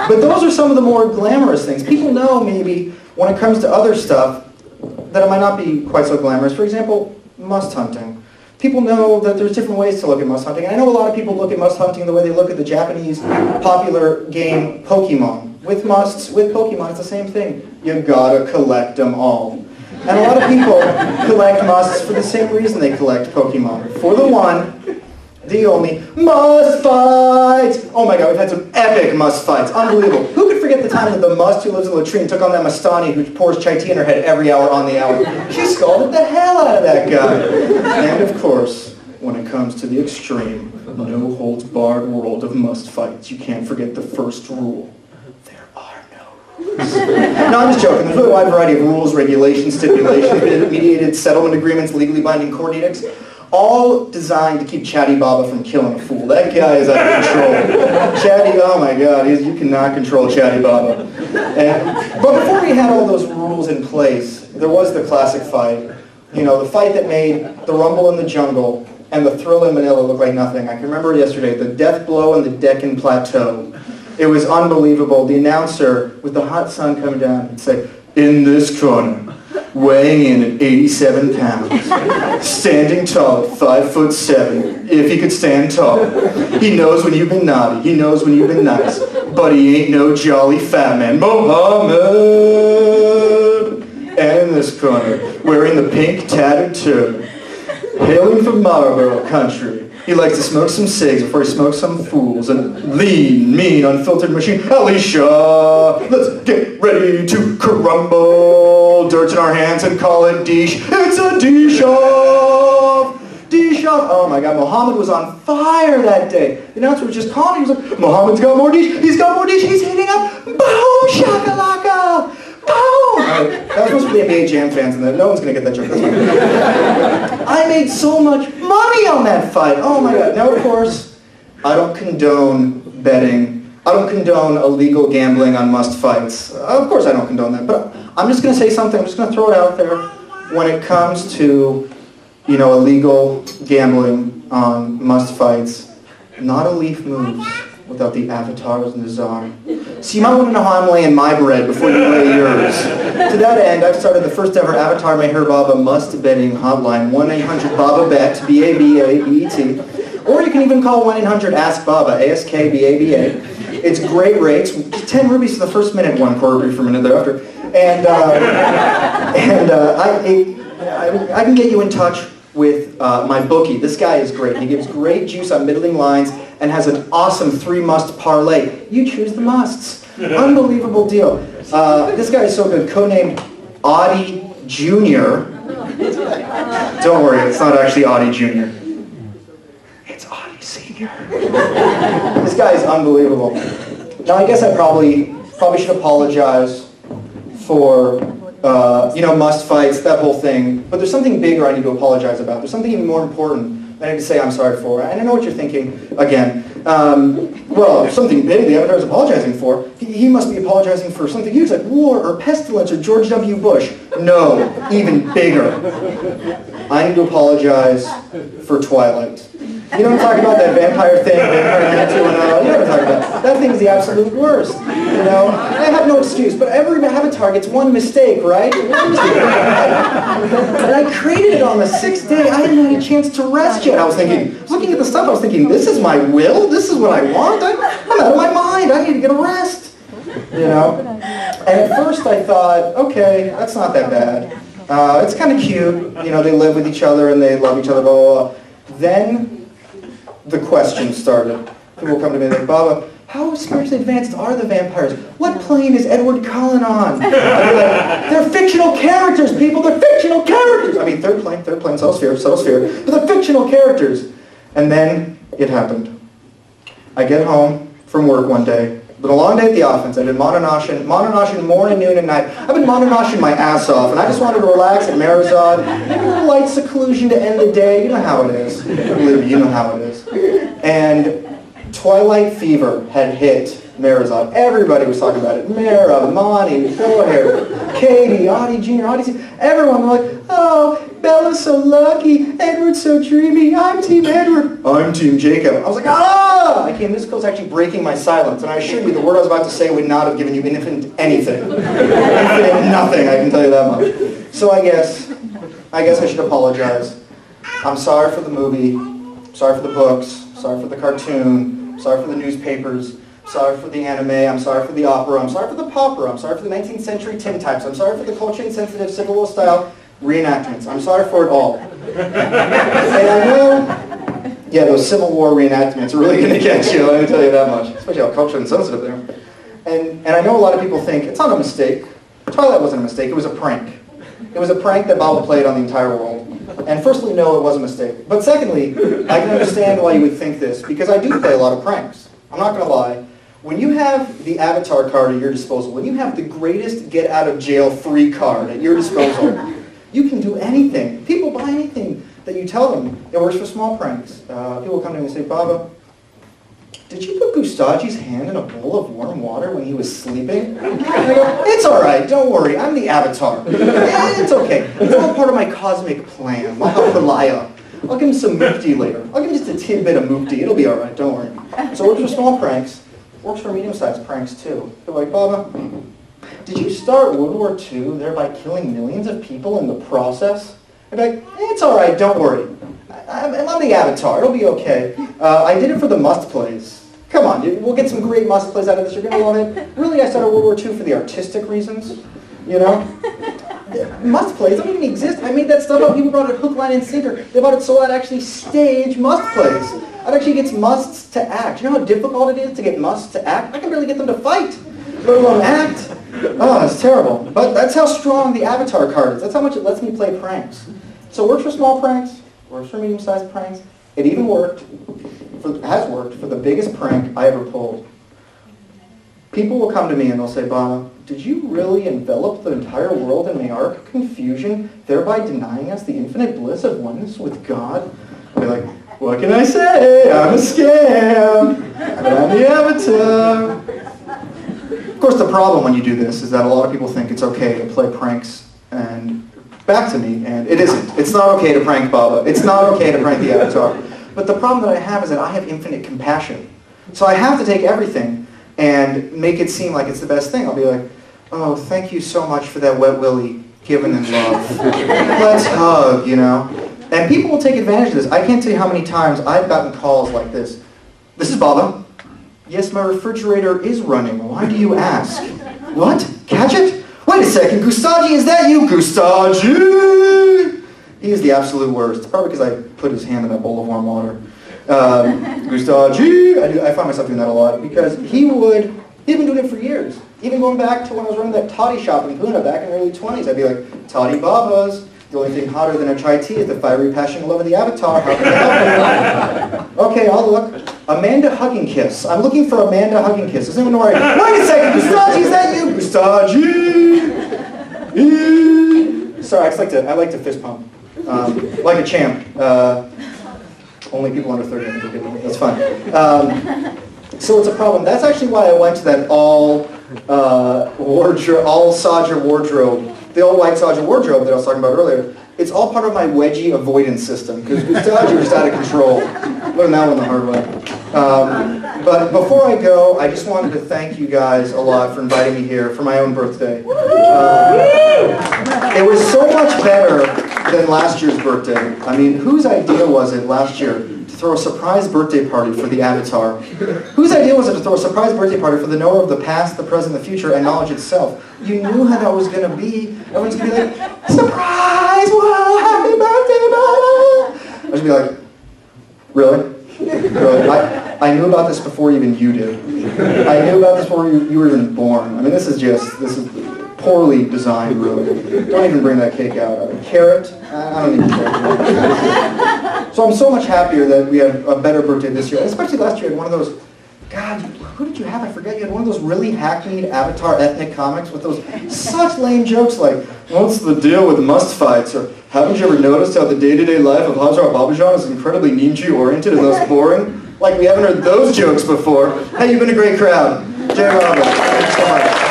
But those are some of the more glamorous things. People know maybe when it comes to other stuff that it might not be quite so glamorous. For example, must hunting. People know that there's different ways to look at must hunting. And I know a lot of people look at must hunting the way they look at the Japanese popular game Pokemon. With musts, with Pokemon, it's the same thing. You gotta collect them all. And a lot of people collect musts for the same reason they collect Pokemon. For the one, the only, must fights! Oh my god, we've had some epic must fights. Unbelievable. Who could forget the time that the must who lives in the latrine took on that Mastani who pours chai tea in her head every hour on the hour? She scalded the hell out of that guy. And of course, when it comes to the extreme, no holds barred world of must fights, you can't forget the first rule. No, I'm just joking. There's really a wide variety of rules, regulations, stipulations, mediated settlement agreements, legally binding court edicts, all designed to keep Chatty Baba from killing a fool. That guy is out of control. Chatty, oh my god, you cannot control Chatty Baba. But before we had all those rules in place, there was the classic fight. You know, the fight that made the rumble in the jungle and the thrill in Manila look like nothing. I can remember it yesterday, the death blow on the Deccan Plateau. It was unbelievable. The announcer, with the hot sun coming down, would say, in this corner, weighing in at 87 pounds, standing tall at 5'7", if he could stand tall. He knows when you've been naughty, he knows when you've been nice, but he ain't no jolly fat man, Mohammed! And in this corner, wearing the pink tattered turban, hailing from Marlboro country, he likes to smoke some cigs before he smokes some fools. And lean, mean, unfiltered machine. Alicia, let's get ready to crumble. Dirt in our hands and call it dish. It's a dish-off. Dish-off. Oh my god, Muhammad was on fire that day. The announcer was just calling. He was like, Muhammad's got more dish. He's got more dish. He's hitting up. Boom, shakalaka. Boom! That was supposed to be NBA Jam fans, and no one's going to get that joke. I made so much money on that fight. Oh my god. Now, of course, I don't condone betting. I don't condone illegal gambling on must fights. Of course I don't condone that. But I'm just going to say something. I'm just going to throw it out there. When it comes to, you know, illegal gambling on must fights, not a leaf moves without the avatars and the czar. So you might want to know how I'm laying my bread before you lay yours. To that end, I've started the first ever Avatar Meher Baba must betting hotline, 1-800-BABA-BET, B-A-B-A-B-E-T. Or you can even call 1-800-ASK-BABA, A-S-K-B-A-B-A. It's great rates, 10 rupees for the first minute, 1 quarter rupee for a minute thereafter. I can get you in touch with my bookie. This guy is great. He gives great juice on middling lines and has an awesome 3-must parlay. You choose the musts. Unbelievable deal. This guy is so good. Codenamed Audie Jr. Don't worry, it's not actually Audie Jr. It's Audie Sr. This guy is unbelievable. Now, I guess I probably should apologize for you know, must fights, that whole thing. But there's something bigger I need to apologize about. There's something even more important that I need to say I'm sorry for. And I know what you're thinking, again. Well, something big the Avatar is apologizing for. He must be apologizing for something huge like war or pestilence or George W. Bush. No, even bigger. I need to apologize for Twilight. You know what I'm talking about? That vampire thing, Vampire Mantle, you know what I'm talking about. That thing is the absolute worst. You know, I have no excuse, but every Avatar gets one mistake, right? And I created it on the 6th day. I hadn't had a chance to rest yet. I was looking at the stuff, I was thinking, this is my will? This is what I want? I'm out of my mind. I need to get a rest. You know? And at first I thought, okay, that's not that bad. It's kind of cute. You know, they live with each other and they love each other, blah, blah, blah. Then the questions started. People come to me like, Baba, how spiritually advanced are the vampires? What plane is Edward Cullen on? I'd be like, they're fictional characters, people, they're fictional characters! I mean, third plane, subtle sphere, but they're fictional characters. And then it happened. I get home from work one day. It's been a long day at the office. I've been mononoshing morning, noon, and night. I've been mononoshing my ass off, and I just wanted to relax at Marizod, maybe a little light seclusion to end the day. You know how it is. You know how it is. And Twilight fever had hit Mara's on. Everybody was talking about it. Mara, Monty, Boyer, Katie, Audie Jr., Audie Sr. Everyone was like, oh, Bella's so lucky. Edward's so dreamy. I'm Team Edward. I'm Team Jacob. I was like, ah! This girl's actually breaking my silence. And I assure you, the word I was about to say would not have given you infinite anything. Infinite nothing, I can tell you that much. So I guess I should apologize. I'm sorry for the movie. Sorry for the books. Sorry for the cartoon. Sorry for the newspapers. Sorry for the anime, I'm sorry for the opera, I'm sorry for the popera, I'm sorry for the 19th century tintypes, I'm sorry for the culture-insensitive Civil War style reenactments. I'm sorry for it all. And I know, yeah, those Civil War reenactments are really going to get you, let me tell you that much. Especially how culture-insensitive they are. And I know a lot of people think, it's not a mistake. Twilight wasn't a mistake, it was a prank. It was a prank that Bob played on the entire world. And firstly, no, it was a mistake. But secondly, I can understand why you would think this, because I do play a lot of pranks. I'm not going to lie. When you have the Avatar card at your disposal, when you have the greatest get-out-of-jail-free card at your disposal, you can do anything. People buy anything that you tell them. It works for small pranks. People come to me and say, Baba, did you put Gustaji's hand in a bowl of warm water when he was sleeping? And I go, it's all right, don't worry, I'm the Avatar. It's okay. It's all part of my cosmic plan, Mahapralaya. I'll give him some mukti later. I'll give him just a tidbit of mukti. It'll be all right, don't worry. So it works for small pranks. Works for medium-sized pranks, too. They're like, Baba, did you start World War II thereby killing millions of people in the process? I'd be like, it's all right, don't worry. I'm the Avatar, it'll be okay. I did it for the must plays. Come on, we'll get some great must plays out of this, you're going to love it. Really, I started World War II for the artistic reasons, you know? Must plays don't even exist. I made that stuff up, people brought it hook, line, and sinker. They bought it so I'd actually stage must plays. I'd actually get musts to act. You know how difficult it is to get musts to act? I can barely get them to fight, let alone act. Oh, it's terrible. But that's how strong the Avatar card is. That's how much it lets me play pranks. So it works for small pranks, works for medium-sized pranks. It even has worked for the biggest prank I ever pulled. People will come to me and they'll say, Baba, did you really envelop the entire world in Mayark confusion, thereby denying us the infinite bliss of oneness with God? I'll be like, what can I say? I'm a scam, but I'm the Avatar. Of course, the problem when you do this is that a lot of people think it's okay to play pranks and back to me, and it isn't. It's not okay to prank Baba. It's not okay to prank the Avatar. But the problem that I have is that I have infinite compassion. So I have to take everything and make it seem like it's the best thing. I'll be like, oh, thank you so much for that wet willy given in love. Let's hug, you know. And people will take advantage of this. I can't tell you how many times I've gotten calls like this. This is Baba. Yes, my refrigerator is running. Why do you ask? What? Catch it? Wait a second, Gustaji, is that you? Gustaji! He is the absolute worst. Probably because I put his hand in that bowl of warm water. Gustaji! I find myself doing that a lot because he'd been doing it for years. Even going back to when I was running that toddy shop in Pune back in the early 20s. I'd be like, toddy babas. The only thing hotter than a chai tea is the fiery passion and love of the Avatar. How can I help you? Okay, I'll look. Amanda Hugging Kiss. I'm looking for Amanda Hugging Kiss. Does anyone know where I am? Wait a second, Gustaji, is that you? Gustaji! Sorry, I like to fist pump. Like a champ. Only people under 30, I think, will get me. That's fine. So it's a problem. That's actually why I went to that all Saja wardrobe. The all white Saja wardrobe that I was talking about earlier. It's all part of my wedgie avoidance system, because Gustaji was out of control. Learned that one the hard way. But before I go, I just wanted to thank you guys a lot for inviting me here for my own birthday. It was so much better than last year's birthday. I mean, whose idea was it last year to throw a surprise birthday party for the Avatar? Whose idea was it to throw a surprise birthday party for the knower of the past, the present, the future, and knowledge itself? You knew how that was going to be. Everyone's going to be like, surprise! Whoa, happy birthday, Baba! I was going to be like, really? Really? I knew about this before even you did. I knew about this before you were even born. I mean, this is poorly designed, really. Don't even bring that cake out. Carrot? I don't even care. So I'm so much happier that we had a better birthday this year. Especially last year, I had one of those, God, who did you have? I forget. You had one of those really hackneyed Avatar ethnic comics with those such lame jokes like, what's the deal with must fights? Or haven't you ever noticed how the day-to-day life of Hazrat Babajan is incredibly ninja-oriented and thus boring? Like we haven't heard those jokes before. Hey, you've been a great crowd. J. Rama. Thank you so much.